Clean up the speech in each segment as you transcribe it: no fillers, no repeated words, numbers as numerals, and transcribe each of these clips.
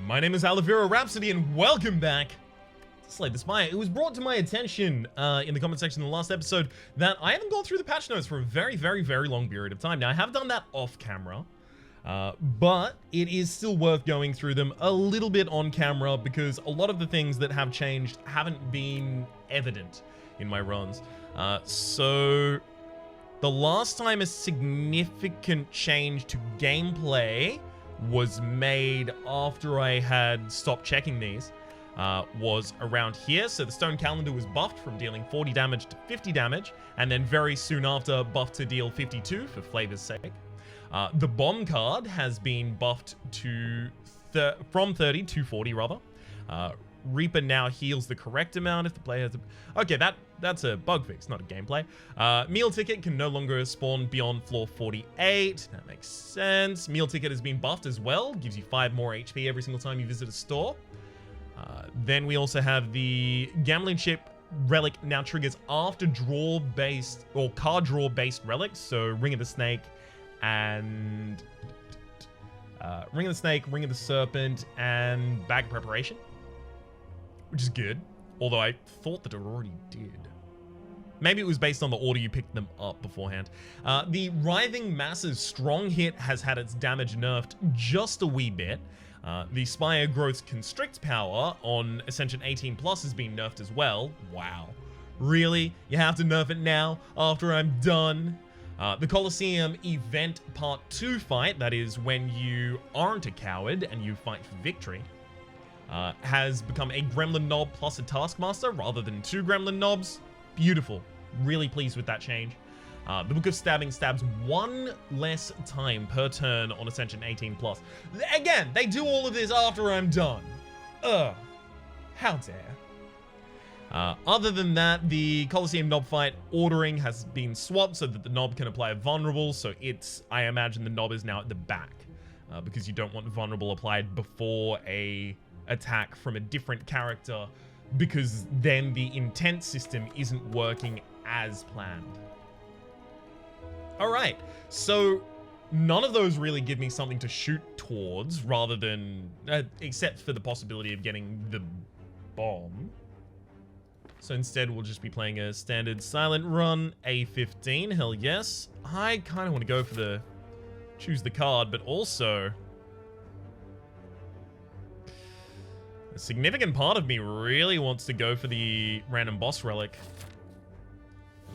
My name is Rhapsody, and welcome back to Slay the Spire. It was brought to my attention in the comment section in the last episode that I haven't gone through the patch notes for a very long period of time. Now, I have done that off camera, but it is still worth going through them a little bit on camera because a lot of the things that have changed haven't been evident in my runs. So the last time a significant change to gameplay was made after I had stopped checking these was around here. So the stone calendar was buffed from dealing 40 damage to 50 damage, and then very soon after buffed to deal 52 for flavor's sake. The bomb card has been buffed to from 30 to 40 rather. Reaper now heals the correct amount if the player has a... Okay, that's a bug fix, not a gameplay. Meal Ticket can no longer spawn beyond floor 48. That makes sense. Meal Ticket has been buffed as well. Gives you 5 more HP every single time you visit a store. Then we also have the Gambling Chip relic now triggers after draw-based or card draw-based relics. So Ring of the Snake and... Ring of the Snake, Ring of the Serpent, and Bag Preparation. Which is good, although I thought that it already did. Maybe it was based on the order you picked them up beforehand. The Writhing Mass's strong hit has had its damage nerfed just a wee bit. The Spire Growth's Constrict power on Ascension 18 Plus has been nerfed as well. Wow. Really? You have to nerf it now, after I'm done? The Colosseum Event Part 2 fight, that is when you aren't a coward and you fight for victory, has become a Gremlin Knob plus a Taskmaster rather than 2 Gremlin Knobs. Beautiful. Really pleased with that change. The Book of Stabbing stabs 1 less time per turn on Ascension 18 Plus. Again, they do all of this after I'm done. Ugh. How dare. Other than that, the Colosseum Knob fight ordering has been swapped so that the knob can apply vulnerable, so I imagine the knob is now at the back, because you don't want vulnerable applied before a attack from a different character, because then the intent system isn't working as planned. Alright, so none of those really give me something to shoot towards, rather than, except for the possibility of getting the bomb. So instead we'll just be playing a standard silent run, A15, hell yes. I kind of want to go for the, choose the card, but also a significant part of me really wants to go for the random boss relic.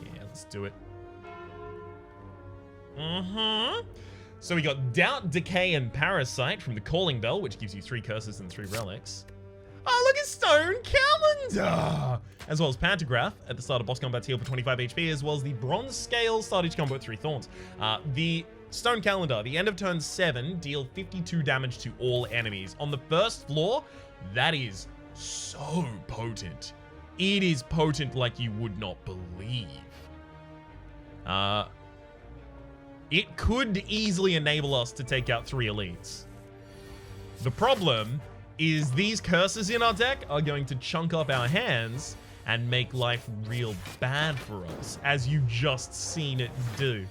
Yeah, let's do it. So we got Doubt, Decay, and Parasite from the Calling Bell, which gives you 3 curses and 3 relics. Oh, look at Stone Calendar! As well as Pantograph at the start of boss combat heal for 25 HP, as well as the Bronze Scale start each combat with 3 Thorns. The Stone Calendar, the end of turn 7, deal 52 damage to all enemies. On the first floor, that is so potent. It is potent like you would not believe. It could easily enable us to take out 3 elites. The problem is these curses in our deck are going to chunk up our hands and make life real bad for us, as you just seen it do.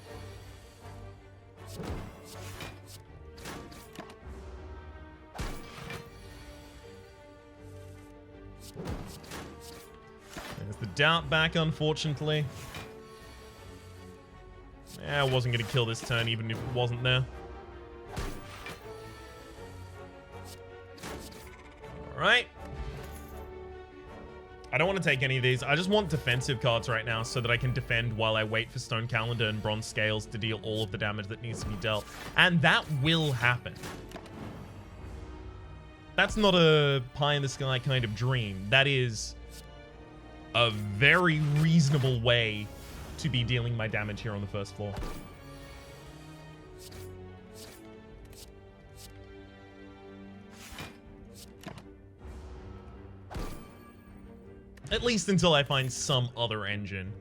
There's the Doubt back, unfortunately. I wasn't going to kill this turn, even if it wasn't there. Alright. I don't want to take any of these. I just want defensive cards right now so that I can defend while I wait for Stone Calendar and Bronze Scales to deal all of the damage that needs to be dealt. And that will happen. That's not a pie-in-the-sky kind of dream. That is a very reasonable way to be dealing my damage here on the first floor. At least until I find some other engine.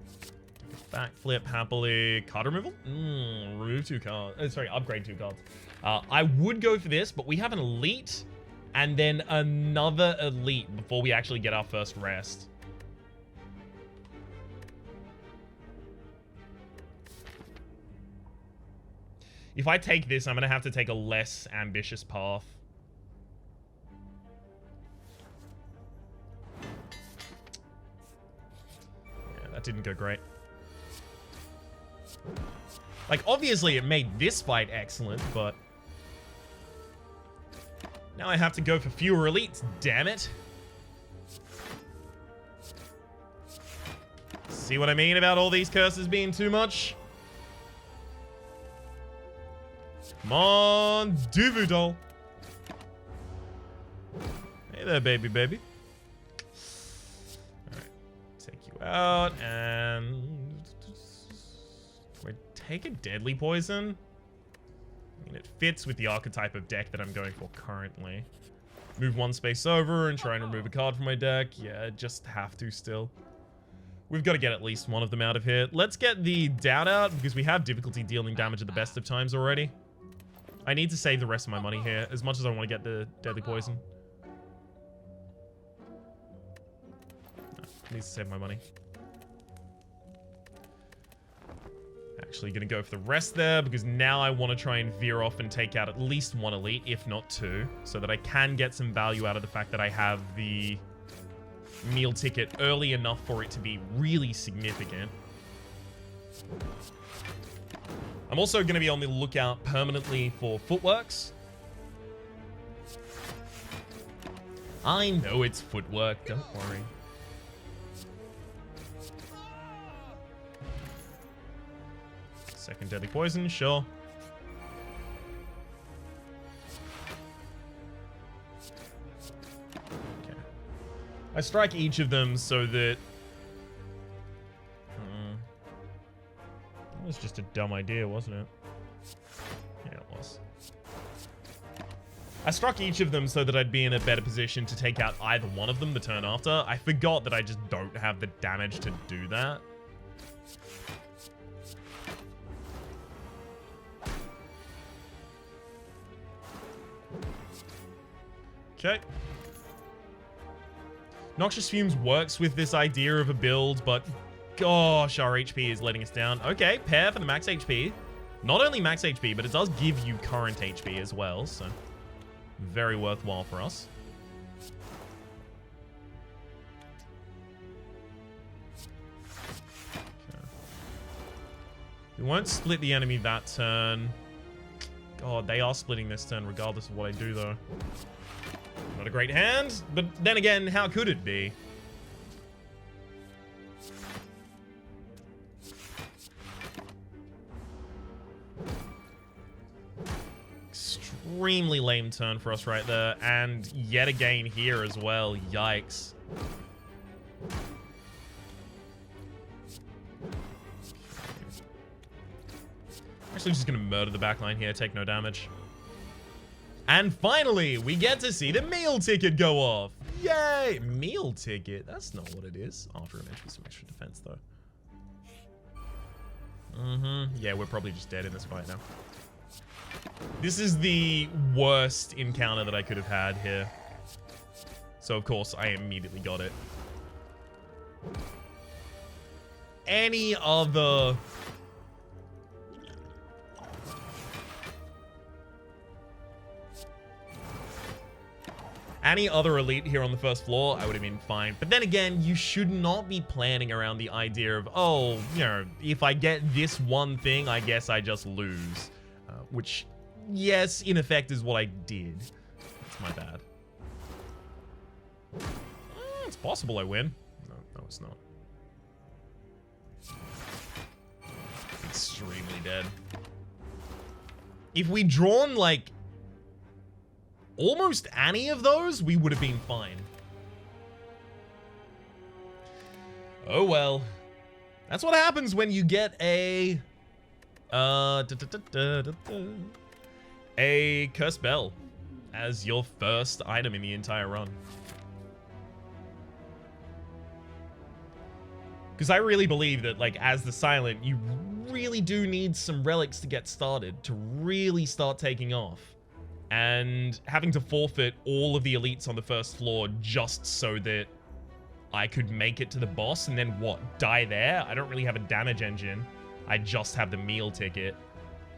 Backflip happily. Card removal? Remove 2 cards. Sorry, upgrade 2 cards. I would go for this, but we have an elite and then another elite before we actually get our first rest. If I take this, I'm going to have to take a less ambitious path. That didn't go great. Like, obviously it made this fight excellent, but now I have to go for fewer elites, damn it. See what I mean about all these curses being too much? Come on, Duvu doll. Hey there, baby. Alright, take you out, and do I take a deadly poison? I mean, it fits with the archetype of deck that I'm going for currently. Move one space over and try and remove a card from my deck. Yeah, just have to still. We've got to get at least one of them out of here. Let's get the doubt out, because we have difficulty dealing damage at the best of times already. I need to save the rest of my money here, as much as I want to get the deadly poison. No, needs to save my money. Actually gonna go for the rest there, because now I want to try and veer off and take out at least one elite, if not two, so that I can get some value out of the fact that I have the meal ticket early enough for it to be really significant. I'm also going to be on the lookout permanently for footworks. I know it's footwork, don't worry. Second deadly poison, sure. Okay. I strike each of them so that... That was just a dumb idea, wasn't it? Yeah, it was. I struck each of them so that I'd be in a better position to take out either one of them the turn after. I forgot that I just don't have the damage to do that. Okay. Noxious Fumes works with this idea of a build, but gosh, our HP is letting us down. Okay, pair for the max HP. Not only max HP, but it does give you current HP as well, so very worthwhile for us. Okay. We won't split the enemy that turn. God, they are splitting this turn regardless of what I do, though. Not a great hand, but then again, how could it be? Extremely lame turn for us right there, and yet again here as well. Yikes. Actually just gonna murder the backline here, take no damage. And finally, we get to see the meal ticket go off. Yay! Meal ticket? That's not what it is. After a match with some extra defense, though. Yeah, we're probably just dead in this fight now. This is the worst encounter that I could have had here. So, of course, I immediately got it. Any other... Any other elite here on the first floor, I would have been fine. But then again, you should not be planning around the idea of, oh, you know, if I get this one thing, I guess I just lose. Which, yes, in effect is what I did. That's my bad. It's possible I win. No, it's not. Extremely dead. If we'd drawn, like, almost any of those, we would have been fine. Oh well. That's what happens when you get a... a Cursed Bell as your first item in the entire run. Because I really believe that, like, as the Silent, you really do need some relics to get started, to really start taking off. And having to forfeit all of the elites on the first floor just so that I could make it to the boss and then what, die there? I don't really have a damage engine. I just have the meal ticket.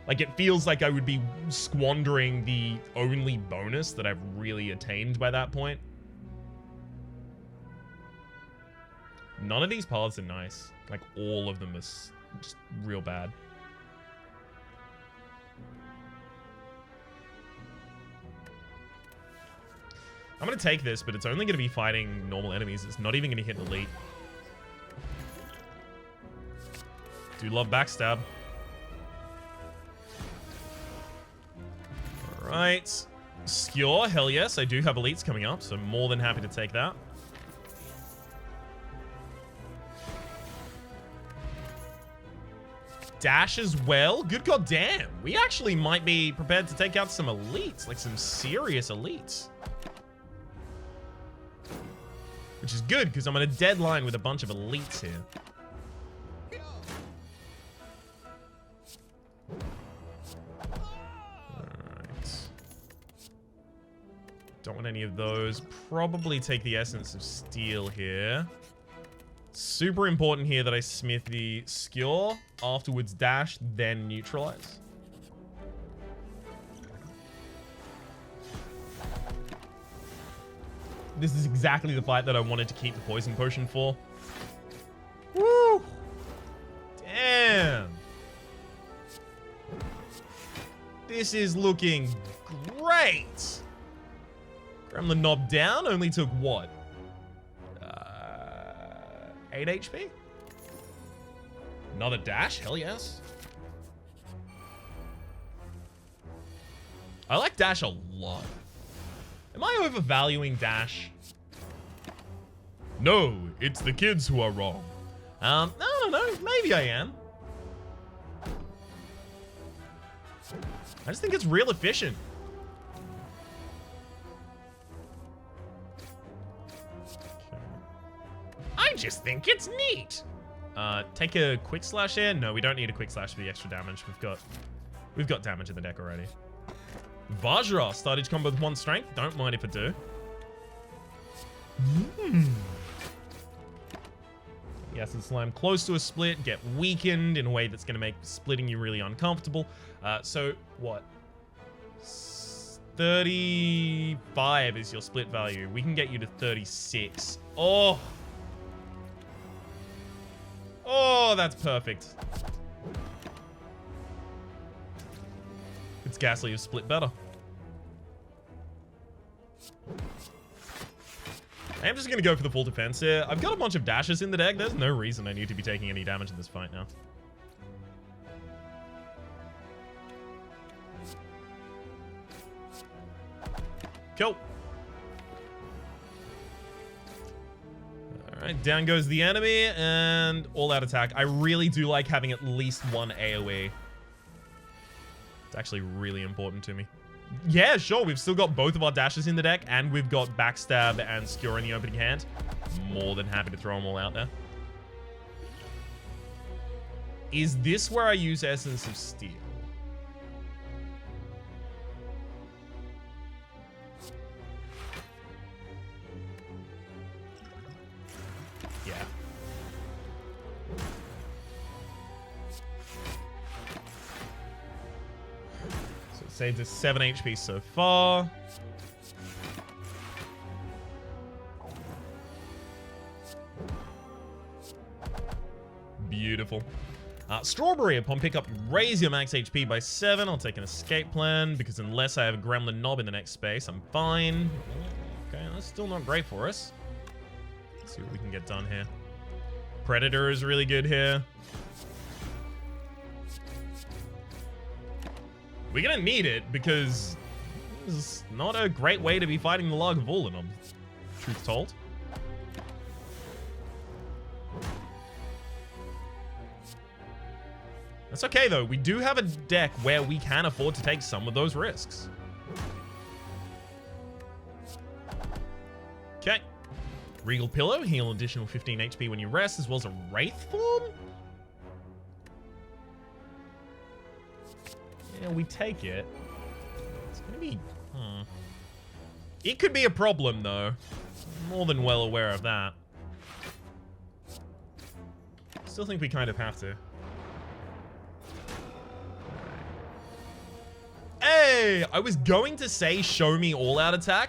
Like, it feels like I would be squandering the only bonus that I've really attained by that point. None of these paths are nice. Like, all of them are just real bad. I'm going to take this, but it's only going to be fighting normal enemies. It's not even going to hit elite. Do love backstab. Alright. Skewer, hell yes. I do have elites coming up, so more than happy to take that. Dash as well. Good goddamn. We actually might be prepared to take out some elites, like some serious elites. Which is good, because I'm on a deadline with a bunch of elites here. Alright. Don't want any of those. Probably take the Essence of Steel here. Super important here that I smith the Skewer, afterwards dash, then neutralize. This is exactly the fight that I wanted to keep the Poison Potion for. Woo! Damn! This is looking great! Gremlin Knob down only took what? 8 HP? Another dash? Hell yes. I like dash a lot. Am I overvaluing dash? No, it's the kids who are wrong. I don't know. Maybe I am. I just think it's real efficient. I just think it's neat. Take a quick slash here. No, we don't need a quick slash for the extra damage. We've got damage in the deck already. Vajra started combo with 1 strength. Don't mind if I do. Yes, the slime close to a split. Get weakened in a way that's going to make splitting you really uncomfortable. So what? 35 is your split value. We can get you to 36. Oh. Oh, that's perfect. It's ghastly you split better. I'm just going to go for the full defense here. I've got a bunch of dashes in the deck. There's no reason I need to be taking any damage in this fight now. Cool. Alright, down goes the enemy, and all-out attack. I really do like having at least 1 AoE. It's actually really important to me. Yeah, sure, we've still got both of our dashes in the deck, and we've got backstab and skewer in the opening hand. More than happy to throw them all out there. Is this where I use Essence of Steel? Yeah. So it saves us 7 HP so far. Beautiful. Strawberry, upon pickup, raise your max HP by 7. I'll take an escape plan, because unless I have a Gremlin Knob in the next space, I'm fine. Okay, that's still not great for us. Let's see what we can get done here. Predator is really good here. We're gonna need it, because this is not a great way to be fighting the Lagavulin, truth told. That's okay, though. We do have a deck where we can afford to take some of those risks. Okay. Regal Pillow, heal an additional 15 HP when you rest, as well as a Wraith Form? Yeah, we take it. It's gonna be... It could be a problem, though. More than well aware of that. Still think we kind of have to. Hey! I was going to say show me all-out attack,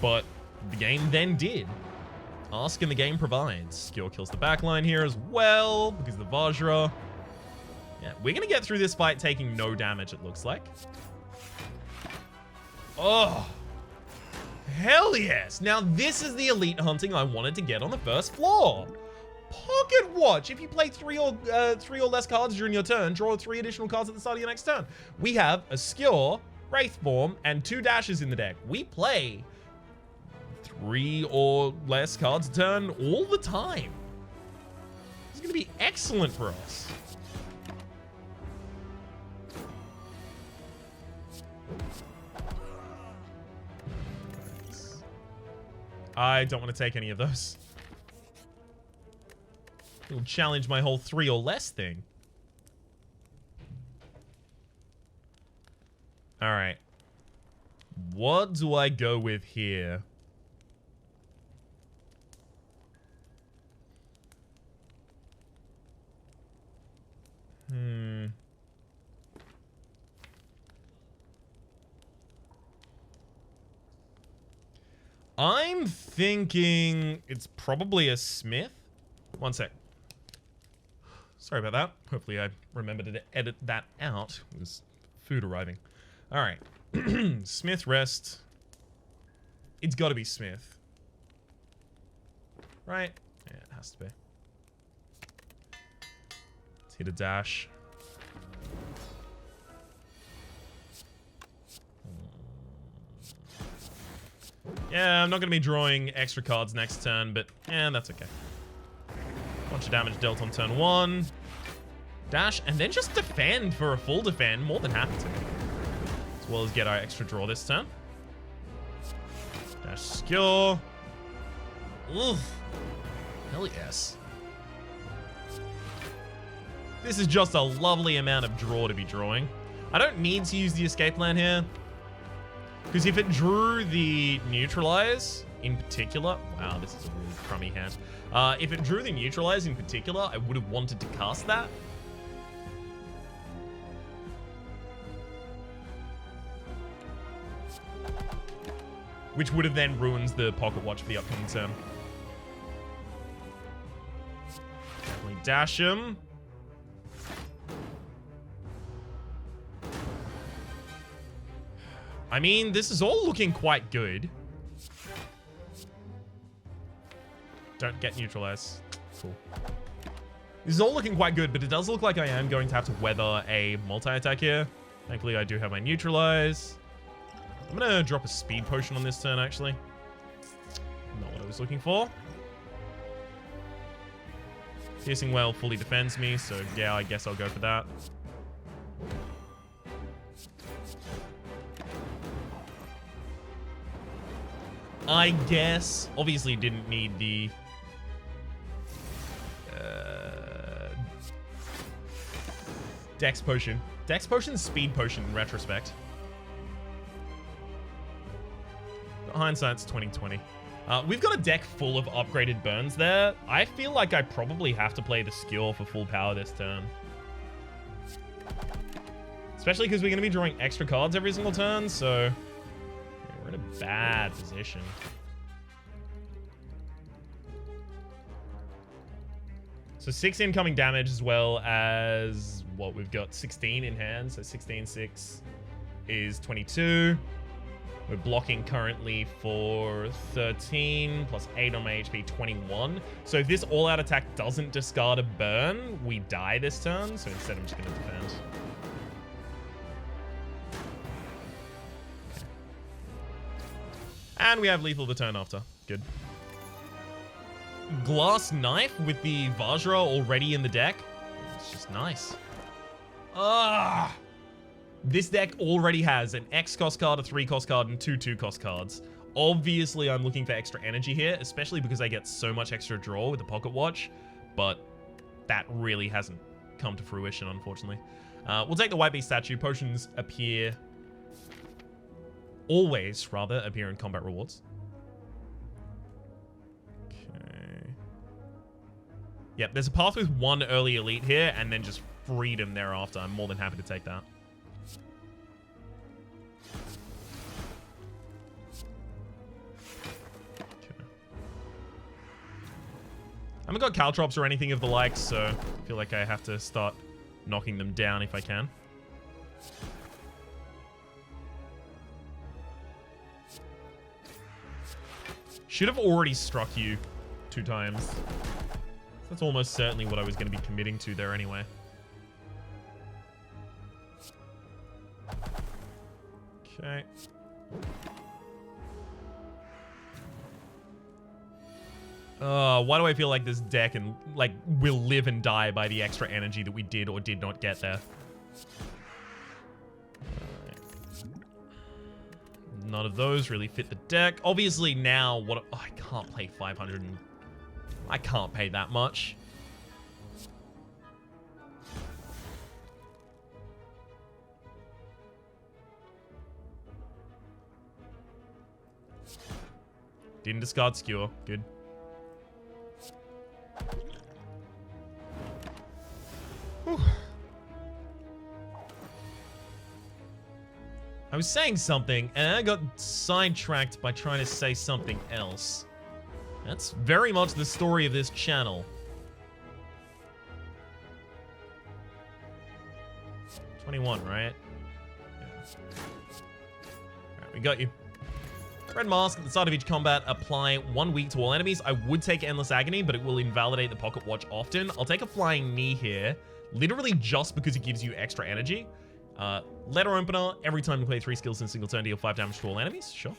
but the game then did. Ask and the game provides. Skill kills the backline here as well, because of the Vajra. Yeah, we're going to get through this fight taking no damage, it looks like. Oh, hell yes. Now, this is the elite hunting I wanted to get on the first floor. Pocket Watch. If you play three or less cards during your turn, draw 3 additional cards at the start of your next turn. We have a Skewer, Wraith Form, and 2 dashes in the deck. We play 3 or less cards a turn all the time. This is going to be excellent for us. I don't want to take any of those. It'll challenge my whole 3 or less thing. Alright. What do I go with here? I'm thinking it's probably a Smith. One sec. Sorry about that. Hopefully I remembered to edit that out. It was food arriving. All right. Smith rest. It's got to be Smith. Right? Yeah, it has to be. Let's hit a dash. Yeah, I'm not going to be drawing extra cards next turn, but yeah, that's okay. Bunch of damage dealt on turn 1. Dash, and then just defend for a full defend. More than happy to. As well as get our extra draw this turn. Dash skill. Oof. Hell yes. This is just a lovely amount of draw to be drawing. I don't need to use the escape plan here. Because if it drew the neutralize in particular, wow, this is a really crummy hand. If it drew the neutralize in particular, I would have wanted to cast that. Which would have then ruined the pocket watch for the upcoming turn. Definitely dash him. I mean, this is all looking quite good. Don't get neutralized. Cool. This is all looking quite good, but it does look like I am going to have to weather a multi-attack here. Thankfully, I do have my neutralize. I'm going to drop a speed potion on this turn, actually. Not what I was looking for. Piercing Well fully defends me, so yeah, I guess I'll go for that. I guess. Obviously didn't need the Dex Potion. Dex Potion, Speed Potion in retrospect. But hindsight's 2020. We've got a deck full of upgraded burns there. I feel like I probably have to play the skill for full power this turn. Especially because we're going to be drawing extra cards every single turn, so we're in a bad position. So 6 incoming damage as well as what we've got 16 in hand. So 16, 6 is 22. We're blocking currently for 13 plus 8 on my HP, 21. So if this all-out attack doesn't discard a burn, we die this turn. So instead I'm just going to defend. Okay. And we have lethal the turn after. Good. Glass Knife with the Vajra already in the deck. It's just nice. Ah! This deck already has an X cost card, a 3 cost card, and 2 2 cost cards. Obviously, I'm looking for extra energy here, especially because I get so much extra draw with the Pocket Watch, but that really hasn't come to fruition, unfortunately. We'll take the White Beast statue. Potions appear... always, rather, appear in combat rewards. Okay. Yep, there's a path with 1 early elite here, and then just freedom thereafter. I'm more than happy to take that. haven't got caltrops or anything of the like, so I feel like I have to start knocking them down if I can. Should have already struck you 2 times. That's almost certainly what I was going to be committing to there anyway. Okay. Why do I feel like this deck and will live and die by the extra energy that we did or did not get there? None of those really fit the deck. Obviously now, I can't play 500 and I can't pay that much. Didn't discard Skewer. Good. Whew. I was saying something, and I got sidetracked by trying to say something else. That's very much the story of this channel. 21, right? Yeah. Alright, we got you. Red Mask at the start of each combat, apply 1 weak to all enemies. I would take Endless Agony, but it will invalidate the Pocket Watch often. I'll take a Flying Knee here, literally just because it gives you extra energy. Letter Opener, every time you play 3 skills in a single turn, deal 5 damage to all enemies. Sure.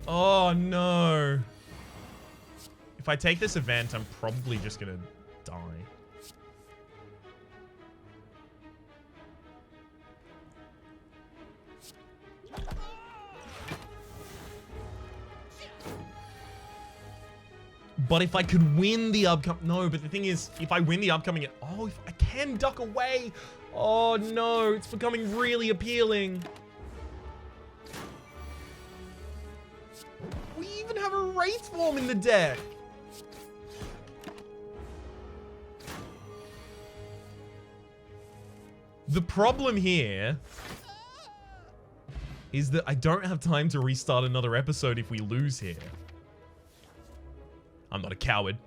Oh, no. If I take this event, I'm probably just going to die. But if I could win the upcoming... No, but the thing is, if I win the upcoming... Oh, if I can duck away. Oh, no. It's becoming really appealing. We even have a Wraith Form in the deck. The problem here is that I don't have time to restart another episode if we lose here. I'm not a coward.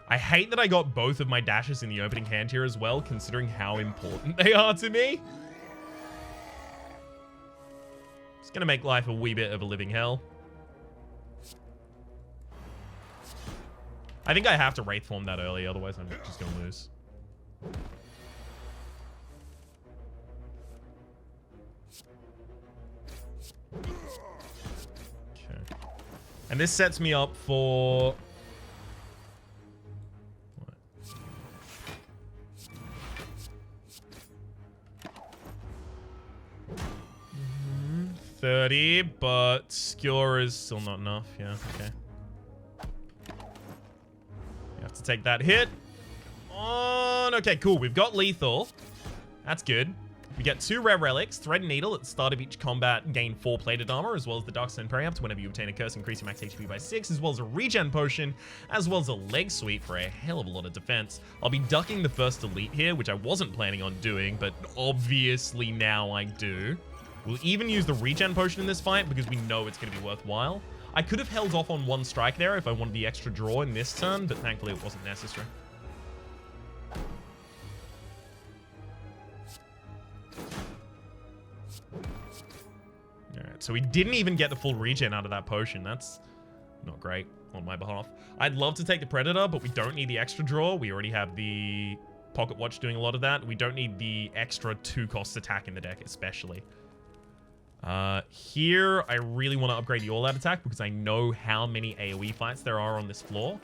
I hate that I got both of my dashes in the opening hand here as well, considering how important they are to me. It's gonna make life a wee bit of a living hell. I think I have to Wraith Form that early, otherwise I'm just gonna lose. Okay. And this sets me up for... What? 30, but Skewer is still not enough. Yeah, okay. You have to take that hit. On. Okay, cool. We've got lethal. That's good. We get 2 rare relics. Thread and Needle at the start of each combat gain 4 plated armor, as well as the Darkstone Periapt whenever you obtain a curse, increase your max HP by 6, as well as a regen potion, as well as a leg sweep for a hell of a lot of defense. I'll be ducking the first elite here, which I wasn't planning on doing, but obviously now I do. We'll even use the regen potion in this fight because we know it's going to be worthwhile. I could have held off on 1 strike there if I wanted the extra draw in this turn, but thankfully it wasn't necessary. Alright, so we didn't even get the full regen out of that potion. That's not great on my behalf. I'd love to take the Predator, but we don't need the extra draw. We already have the Pocket Watch doing a lot of that. We don't need the extra 2-cost attack in the deck, especially. Here, I really want to upgrade the all-out attack because I know how many AoE fights there are on this floor.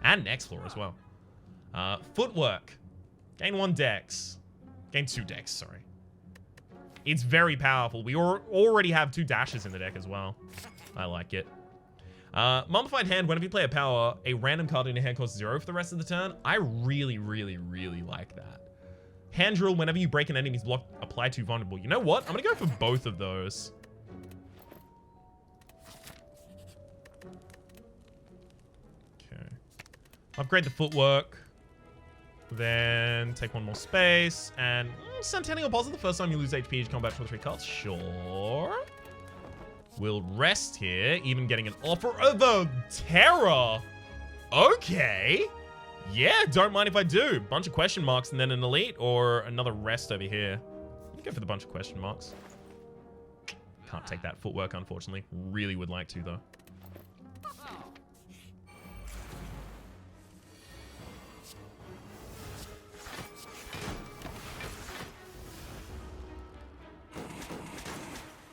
And next floor as well. Footwork. Gain 1 dex. Gain 2 dex, sorry. It's very powerful. We already have 2 dashes in the deck as well. I like it. Mummified Hand, whenever you play a power, a random card in your hand costs 0 for the rest of the turn. I really, really, really like that. Hand Drill, whenever you break an enemy's block, apply to vulnerable. You know what? I'm going to go for both of those. Okay. Upgrade the Footwork. Then take one more space. And Centennial Pulse the first time you lose HP each combat for 3 cards. Sure. We'll rest here, even getting an offer of a Terror. Okay. Yeah, don't mind if I do. Bunch of question marks and then an elite or another rest over here. Let me go for the bunch of question marks. Can't take that footwork, unfortunately. Really would like to, though.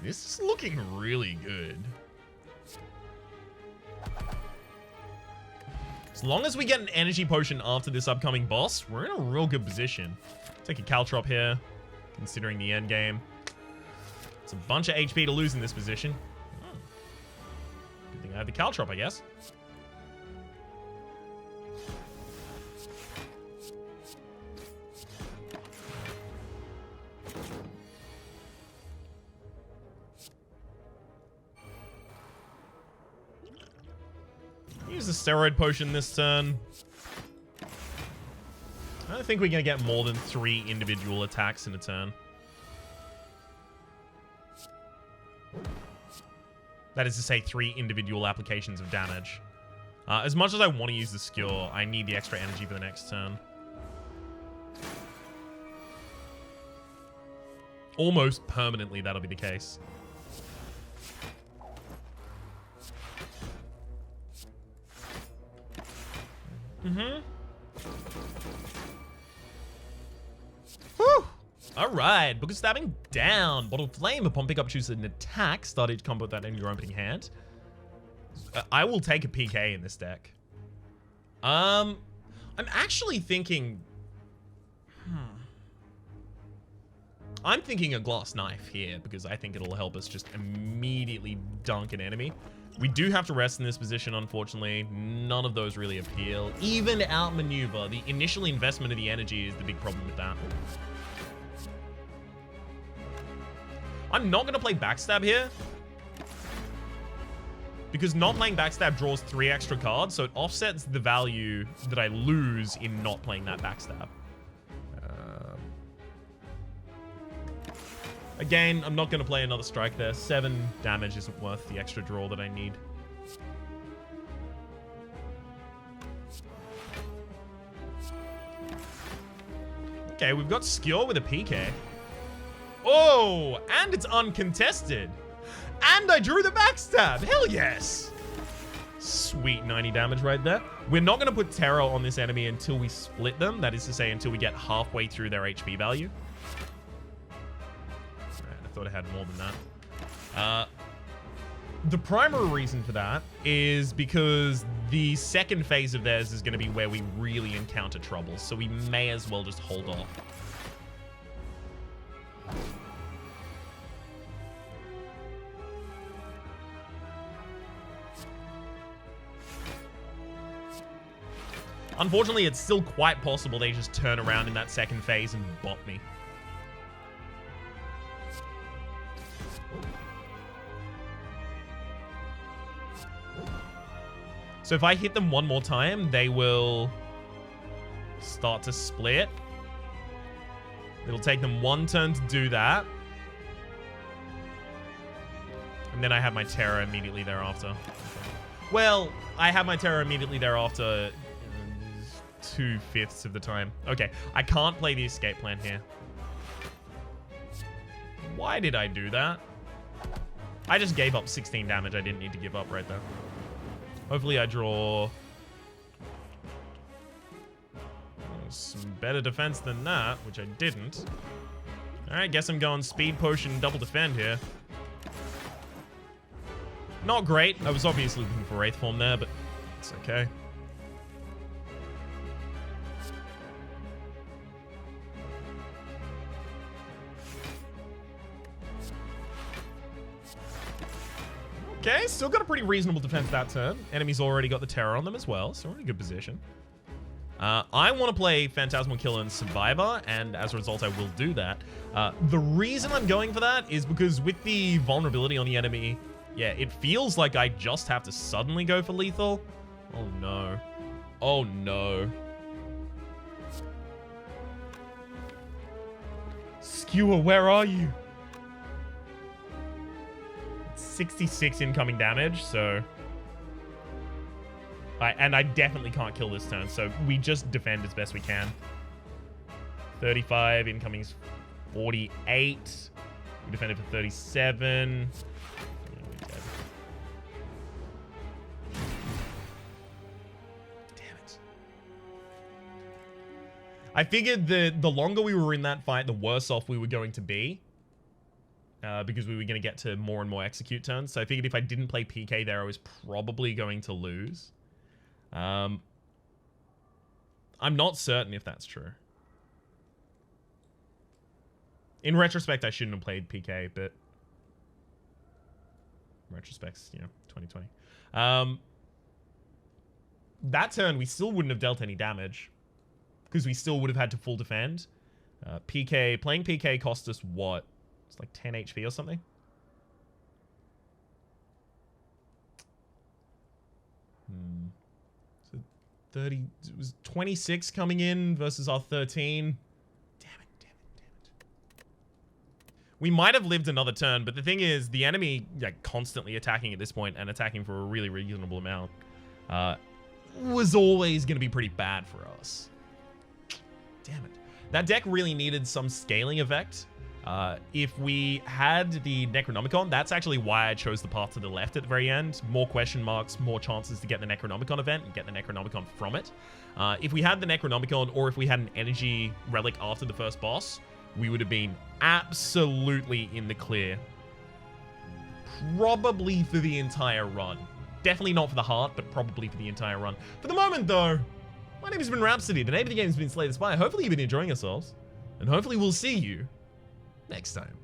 This is looking really good. As long as we get an energy potion after this upcoming boss, we're in a real good position. Take a Caltrop here, considering the end game. It's a bunch of HP to lose in this position. Oh. Good thing I have the Caltrop, I guess. Use the steroid potion this turn. I don't think we're going to get more than 3 individual attacks in a turn. That is to say 3 individual applications of damage. As much as I want to use the skill, I need the extra energy for the next turn. Almost permanently, that'll be the case. Whew. Alright, Book of Stabbing down. Bottled Flame upon pickup choose an attack. Start each combo with that in your opening hand. I will take a PK in this deck. I'm actually thinking... I'm thinking a Glass Knife here because I think it'll help us just immediately dunk an enemy. We do have to rest in this position, unfortunately. None of those really appeal. Even outmaneuver. The initial investment of the energy is the big problem with that. I'm not going to play Backstab here. Because not playing Backstab draws 3 extra cards, so it offsets the value that I lose in not playing that Backstab. Again, I'm not going to play another strike there. 7 damage isn't worth the extra draw that I need. Okay, we've got skill with a PK. Oh, and it's uncontested. And I drew the backstab. Hell yes. Sweet 90 damage right there. We're not going to put terror on this enemy until we split them. That is to say, until we get halfway through their HP value. Thought I had more than that. The primary reason for that is because the second phase of theirs is going to be where we really encounter trouble, so we may as well just hold off. Unfortunately, it's still quite possible they just turn around in that second phase and bot me. So if I hit them one more time, they will start to split. It'll take them 1 turn to do that. And then I have my terror immediately thereafter. Okay. Well, I have my terror immediately thereafter 2/5 of the time. Okay, I can't play the escape plan here. Why did I do that? I just gave up 16 damage I didn't need to give up right there. Hopefully I draw some better defense than that, which I didn't. Alright, guess I'm going speed potion, double defend here. Not great. I was obviously looking for Wraith Form there, but it's okay. Okay, still got a pretty reasonable defense that turn. Enemy's already got the terror on them as well, so we're in a good position. I want to play Phantasmal Killer and Survivor, and as a result, I will do that. The reason I'm going for that is because with the vulnerability on the enemy, yeah, it feels like I just have to suddenly go for lethal. Oh, no. Oh, no. Pure, where are you? 66 incoming damage, so... And I definitely can't kill this turn, so we just defend as best we can. 35, incoming is 48. We defended for 37. Damn it. I figured the longer we were in that fight, the worse off we were going to be. Because we were going to get to more and more execute turns. So I figured if I didn't play PK there, I was probably going to lose. I'm not certain if that's true. In retrospect, I shouldn't have played PK, but... retrospect's, 2020. That turn, we still wouldn't have dealt any damage. Because we still would have had to full defend. Playing PK cost us what? It's like 10 HP or something? So 30... It was 26 coming in versus our 13. Damn it. We might have lived another turn, but the thing is, the enemy, constantly attacking at this point and attacking for a really reasonable amount, was always going to be pretty bad for us. Damn it. That deck really needed some scaling effect. If we had the Necronomicon, that's actually why I chose the path to the left at the very end. More question marks, more chances to get the Necronomicon event and get the Necronomicon from it. If we had the Necronomicon, or if we had an energy relic after the first boss, we would have been absolutely in the clear. Probably for the entire run. Definitely not for the heart, but probably for the entire run. For the moment, though, my name has been Rhapsody. The name of the game has been Slay the Spire. Hopefully you've been enjoying yourselves. And hopefully we'll see you next time.